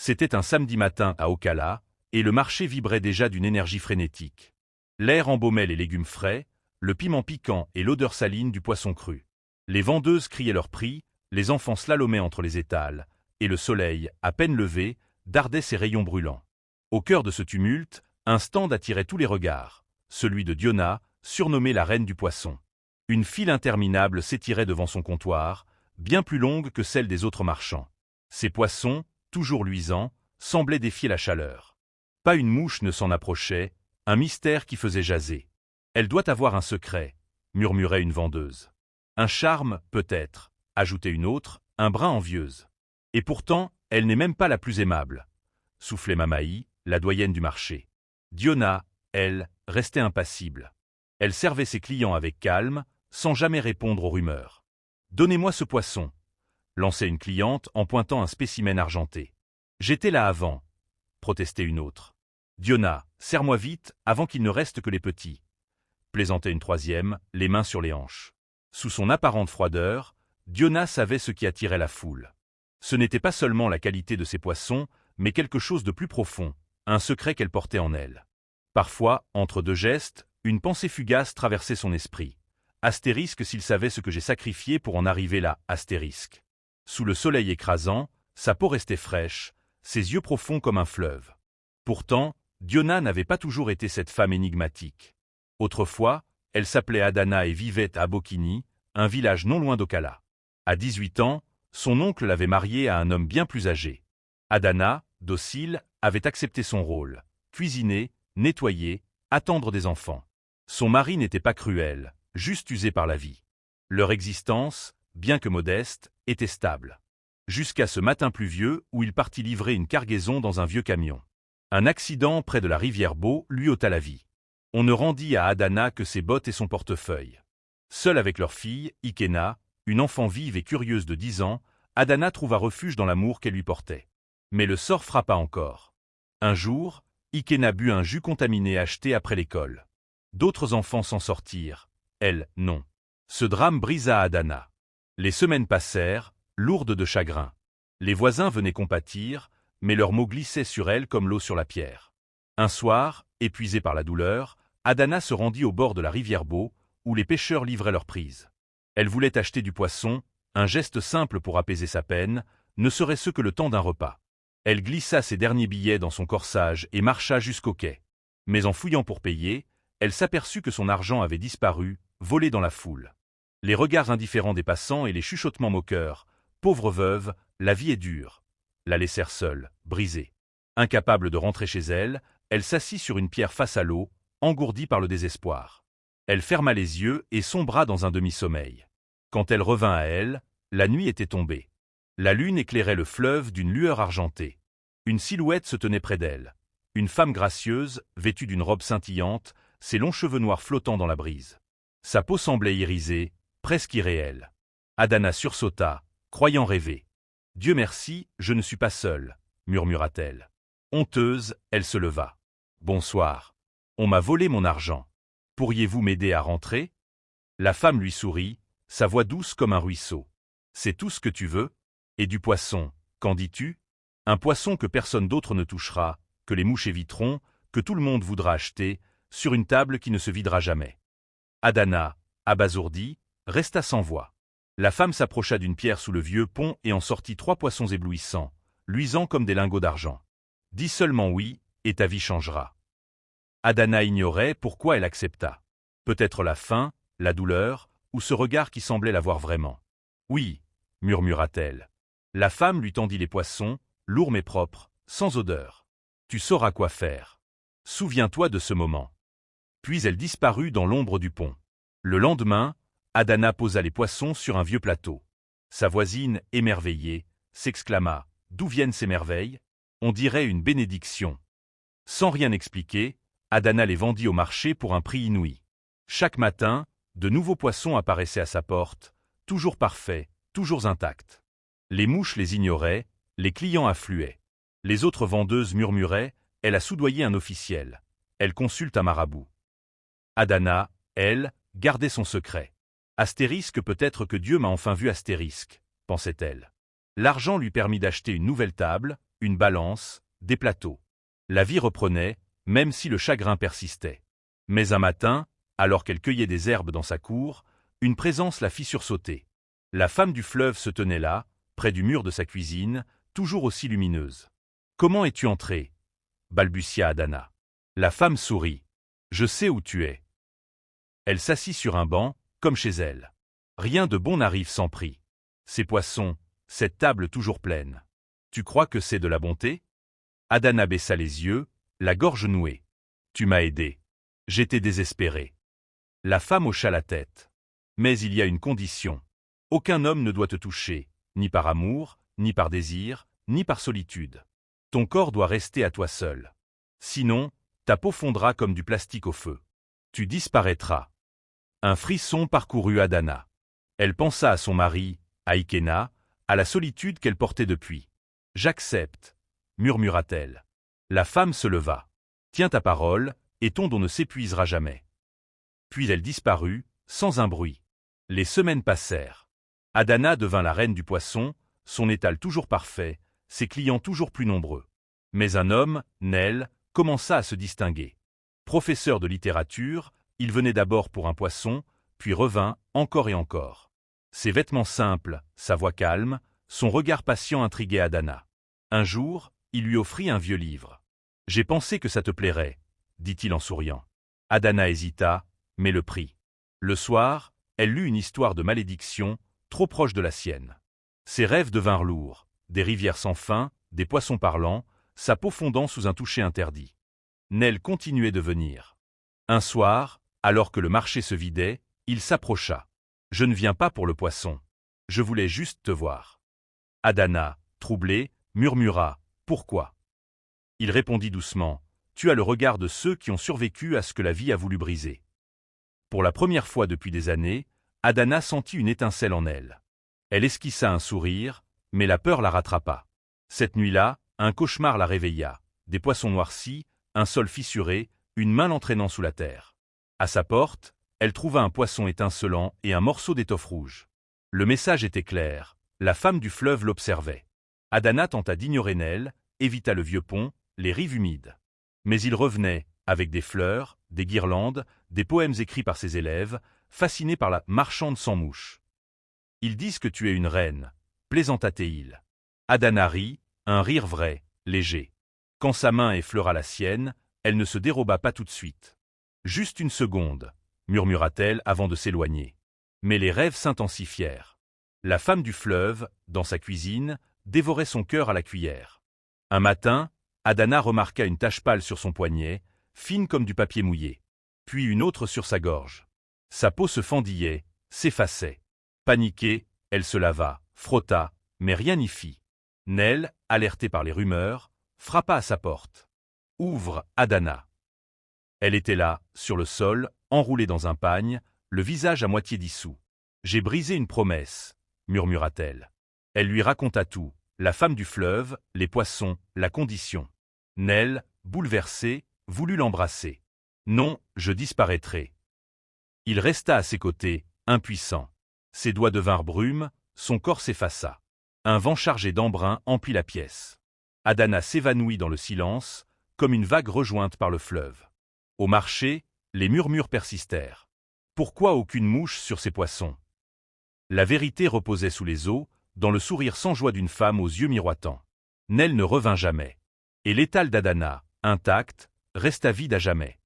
C'était un samedi matin à Ocala, et le marché vibrait déjà d'une énergie frénétique. L'air embaumait les légumes frais, le piment piquant et l'odeur saline du poisson cru. Les vendeuses criaient leurs prix, les enfants slalomaient entre les étals, et le soleil, à peine levé, dardait ses rayons brûlants. Au cœur de ce tumulte, un stand attirait tous les regards, celui de Diona, surnommée la reine du poisson. Une file interminable s'étirait devant son comptoir, bien plus longue que celle des autres marchands. Ces poissons, toujours luisants, semblaient défier la chaleur. Pas une mouche ne s'en approchait, un mystère qui faisait jaser. « Elle doit avoir un secret », murmurait une vendeuse. « Un charme, peut-être », ajoutait une autre, un brin envieuse. « Et pourtant, elle n'est même pas la plus aimable », soufflait Mamaï, la doyenne du marché. Diona, elle, restait impassible. Elle servait ses clients avec calme, sans jamais répondre aux rumeurs. « Donnez-moi ce poisson », lançait une cliente en pointant un spécimen argenté. « J'étais là avant », protestait une autre. « Diona, serre-moi vite, avant qu'il ne reste que les petits », plaisantait une troisième, les mains sur les hanches. Sous son apparente froideur, Diona savait ce qui attirait la foule. Ce n'était pas seulement la qualité de ses poissons, mais quelque chose de plus profond, un secret qu'elle portait en elle. Parfois, entre deux gestes, une pensée fugace traversait son esprit. Astérisque s'il savait ce que j'ai sacrifié pour en arriver là, astérisque. Sous le soleil écrasant, sa peau restait fraîche, ses yeux profonds comme un fleuve. Pourtant, Diona n'avait pas toujours été cette femme énigmatique. Autrefois, elle s'appelait Adana et vivait à Bokini, un village non loin d'Ocala. À 18 ans, son oncle l'avait mariée à un homme bien plus âgé. Adana, docile, avait accepté son rôle, cuisiner, nettoyer, attendre des enfants. Son mari n'était pas cruel, juste usé par la vie. Leur existence, bien que modeste, était stable. Jusqu'à ce matin pluvieux où il partit livrer une cargaison dans un vieux camion. Un accident près de la rivière Beau lui ôta la vie. On ne rendit à Adana que ses bottes et son portefeuille. Seule avec leur fille, Ikena, une enfant vive et curieuse de 10 ans, Adana trouva refuge dans l'amour qu'elle lui portait. Mais le sort frappa encore. Un jour, Ikena but un jus contaminé acheté après l'école. D'autres enfants s'en sortirent, elle, non. Ce drame brisa Adana. Les semaines passèrent, lourdes de chagrin. Les voisins venaient compatir, mais leurs mots glissaient sur elle comme l'eau sur la pierre. Un soir, épuisée par la douleur, Adana se rendit au bord de la rivière Beau, où les pêcheurs livraient leurs prises. Elle voulait acheter du poisson, un geste simple pour apaiser sa peine, ne serait-ce que le temps d'un repas. Elle glissa ses derniers billets dans son corsage et marcha jusqu'au quai. Mais en fouillant pour payer, elle s'aperçut que son argent avait disparu, volé dans la foule. Les regards indifférents des passants et les chuchotements moqueurs, « Pauvre veuve, la vie est dure », la laissèrent seule, brisée. Incapable de rentrer chez elle, elle s'assit sur une pierre face à l'eau, engourdie par le désespoir. Elle ferma les yeux et sombra dans un demi-sommeil. Quand elle revint à elle, la nuit était tombée. La lune éclairait le fleuve d'une lueur argentée. Une silhouette se tenait près d'elle. Une femme gracieuse, vêtue d'une robe scintillante, ses longs cheveux noirs flottant dans la brise. Sa peau semblait irisée, presque irréelle. Adana sursauta, croyant rêver. « Dieu merci, je ne suis pas seule », murmura-t-elle. Honteuse, elle se leva. « Bonsoir. On m'a volé mon argent. Pourriez-vous m'aider à rentrer ?» La femme lui sourit, sa voix douce comme un ruisseau. « C'est tout ce que tu veux ? Et du poisson, qu'en dis-tu ? Un poisson que personne d'autre ne touchera, que les mouches éviteront, que tout le monde voudra acheter, sur une table qui ne se videra jamais. » Adana, abasourdie, resta sans voix. La femme s'approcha d'une pierre sous le vieux pont et en sortit 3 poissons éblouissants, luisants comme des lingots d'argent. « Dis seulement oui, et ta vie changera. » Adana ignorait pourquoi elle accepta. Peut-être la faim, la douleur, ou ce regard qui semblait la voir vraiment. « Oui, » murmura-t-elle. La femme lui tendit les poissons, lourds mais propres, sans odeur. « Tu sauras quoi faire. Souviens-toi de ce moment. » Puis elle disparut dans l'ombre du pont. Le lendemain, Adana posa les poissons sur un vieux plateau. Sa voisine, émerveillée, s'exclama « D'où viennent ces merveilles ? On dirait une bénédiction. » Sans rien expliquer, Adana les vendit au marché pour un prix inouï. Chaque matin, de nouveaux poissons apparaissaient à sa porte, toujours parfaits, toujours intacts. Les mouches les ignoraient, les clients affluaient. Les autres vendeuses murmuraient « Elle a soudoyé un officiel. Elle consulte un marabout. » Adana, elle, gardait son secret. Astérisque, peut-être que Dieu m'a enfin vu astérisque, pensait-elle. L'argent lui permit d'acheter une nouvelle table, une balance, des plateaux. La vie reprenait, même si le chagrin persistait. Mais un matin, alors qu'elle cueillait des herbes dans sa cour, une présence la fit sursauter. La femme du fleuve se tenait là, près du mur de sa cuisine, toujours aussi lumineuse. « Comment es-tu entrée » balbutia Adana. La femme sourit. « Je sais où tu es. » Elle s'assit sur un banc, comme chez elle. Rien de bon n'arrive sans prix. Ces poissons, cette table toujours pleine. Tu crois que c'est de la bonté ? Adana baissa les yeux, la gorge nouée. Tu m'as aidé. J'étais désespéré. La femme hocha la tête. Mais il y a une condition. Aucun homme ne doit te toucher, ni par amour, ni par désir, ni par solitude. Ton corps doit rester à toi seul. Sinon, ta peau fondra comme du plastique au feu. Tu disparaîtras. Un frisson parcourut Adana. Elle pensa à son mari, à Ikena, à la solitude qu'elle portait depuis. « J'accepte », murmura-t-elle. La femme se leva. « Tiens ta parole, et ton don ne s'épuisera jamais. » Puis elle disparut, sans un bruit. Les semaines passèrent. Adana devint la reine du poisson, son étal toujours parfait, ses clients toujours plus nombreux. Mais un homme, Nel, commença à se distinguer. Professeur de littérature, il venait d'abord pour un poisson, puis revint encore et encore. Ses vêtements simples, sa voix calme, son regard patient intriguaient Adana. Un jour, il lui offrit un vieux livre. « J'ai pensé que ça te plairait, » dit-il en souriant. Adana hésita, mais le prit. Le soir, elle lut une histoire de malédiction, trop proche de la sienne. Ses rêves devinrent lourds, des rivières sans fin, des poissons parlants, sa peau fondant sous un toucher interdit. Nel continuait de venir. Un soir, alors que le marché se vidait, il s'approcha. « Je ne viens pas pour le poisson. Je voulais juste te voir. » Adana, troublée, murmura « Pourquoi ?» Il répondit doucement « Tu as le regard de ceux qui ont survécu à ce que la vie a voulu briser. » Pour la première fois depuis des années, Adana sentit une étincelle en elle. Elle esquissa un sourire, mais la peur la rattrapa. Cette nuit-là, un cauchemar la réveilla. Des poissons noircis, un sol fissuré, une main l'entraînant sous la terre. À sa porte, elle trouva un poisson étincelant et un morceau d'étoffe rouge. Le message était clair, la femme du fleuve l'observait. Adana tenta d'ignorer Nel, évita le vieux pont, les rives humides. Mais il revenait, avec des fleurs, des guirlandes, des poèmes écrits par ses élèves, fascinés par la marchande sans mouche. « Ils disent que tu es une reine, » plaisanta-t-il. Adana rit, un rire vrai, léger. Quand sa main effleura la sienne, elle ne se déroba pas tout de suite. « Juste une seconde, » murmura-t-elle avant de s'éloigner. Mais les rêves s'intensifièrent. La femme du fleuve, dans sa cuisine, dévorait son cœur à la cuillère. Un matin, Adana remarqua une tache pâle sur son poignet, fine comme du papier mouillé. Puis une autre sur sa gorge. Sa peau se fendillait, s'effaçait. Paniquée, elle se lava, frotta, mais rien n'y fit. Nel, alerté par les rumeurs, frappa à sa porte. « Ouvre, Adana !» Elle était là, sur le sol, enroulée dans un pagne, le visage à moitié dissous. « J'ai brisé une promesse, » murmura-t-elle. Elle lui raconta tout, la femme du fleuve, les poissons, la condition. Nel, bouleversé, voulut l'embrasser. « Non, je disparaîtrai. » Il resta à ses côtés, impuissant. Ses doigts devinrent brume, son corps s'effaça. Un vent chargé d'embrun emplit la pièce. Adana s'évanouit dans le silence, comme une vague rejointe par le fleuve. Au marché, les murmures persistèrent. Pourquoi aucune mouche sur ces poissons? La vérité reposait sous les eaux, dans le sourire sans joie d'une femme aux yeux miroitants. Nel ne revint jamais. Et l'étal d'Adana, intact, resta vide à jamais.